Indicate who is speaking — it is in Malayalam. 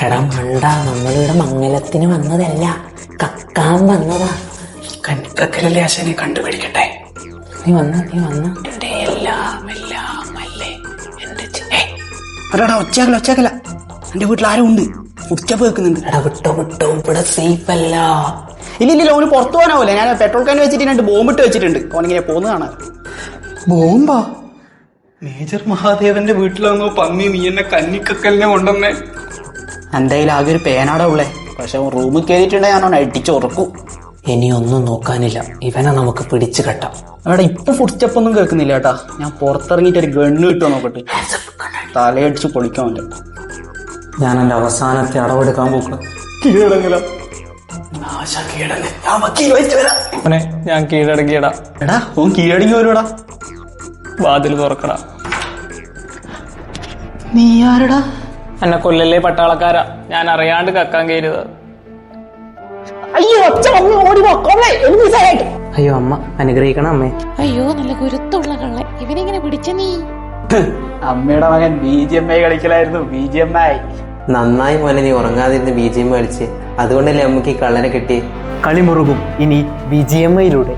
Speaker 1: എടാ മണ്ട, നമ്മളിവിടെ മംഗലത്തിന് വന്നതല്ല, കക്കാൻ വന്നതാ.
Speaker 2: കക്കലല്ലേ ആശാനെ കണ്ടുപിടിക്കട്ടെ.
Speaker 1: നീ വന്ന
Speaker 2: എന്റെ എല്ലാം അല്ലേ എന്റെ അടാ ഒച്ചാക്കല എന്റെ വീട്ടിൽ ആരും ഉണ്ട്, ഉച്ചപ്പ് വെക്കുന്നുണ്ട്.
Speaker 1: എടാ വിട്ടോ, ഇവിടെ സേഫ് അല്ല.
Speaker 2: ഇല്ല ഓന് പുറത്തു പോകാനാവൂല. ഞാൻ പെട്രോൾ കാൻ വെച്ചിട്ട് 2 ബോംബിട്ട് വെച്ചിട്ടുണ്ട്. ഓനിങ്ങനെ പോകുന്നതാണ്. ബോംബാ? മേജർ മഹാദേവന്റെ വീട്ടിലാണോ പന്നി? നീ എന്നെ കന്നിക്കക്കലിനെ കൊണ്ടുവന്നേ. എന്റെ കയ്യിൽ ആകെ ഒരു പേനാടാ ഉള്ളേ. പക്ഷെ റൂമിൽ കയറിയിട്ടുണ്ടെങ്കിൽ ഞാൻ അടിച്ചുറക്കും.
Speaker 1: ഇനി ഒന്നും നോക്കാനില്ല, ഇവനെ നമുക്ക് പിടിച്ചു കെട്ടാം.
Speaker 2: അവിടെ ഇപ്പൊ ഫുഡ് സ്റ്റെപ്പ് ഒന്നും കേൾക്കുന്നില്ല കേട്ടാ. ഞാൻ പുറത്തിറങ്ങിയിട്ട് ഒരു ഗണ്ണ് കിട്ടുമോ നോക്കട്ടെ. തലയടിച്ച് പൊളിക്കാൻ പറ്റും.
Speaker 1: ഞാൻ എന്റെ അവസാനത്തെ അടവെടുക്കാൻ പോക്കണം.
Speaker 3: ഞാൻ കീഴടങ്ങിയടാ.
Speaker 2: എടാ ഓൻ കീഴടങ്ങി വരുടാ.
Speaker 3: വാതിൽ തുറക്കടാ.
Speaker 2: നീ ആരടാ?
Speaker 3: എന്നെ കൊല്ലല്ലേ പട്ടാളക്കാരാ, ഞാൻ അറിയാണ്ട് കക്കാൻ കയറിയത്.
Speaker 1: അയ്യോ അമ്മ, അനുഗ്രഹിക്കണം അമ്മേ.
Speaker 4: അയ്യോ നല്ല ഗുരുത്തുള്ള കള്ളൻ, ഇവനെങ്ങനെ പിടിച്ച നീ?
Speaker 2: അമ്മയുടെ മകൻ BGMI കളിക്കലായിരുന്നു. BGMI
Speaker 1: നന്നായി മോനെ, നീ ഉറങ്ങാതിരുന്ന് BGM കളിച്ച്. അതുകൊണ്ടല്ലേ അമ്മക്ക് ഈ കള്ളനെ കിട്ടി.
Speaker 3: കളി മുറുകും ഇനി BGMI യിലൂടെ.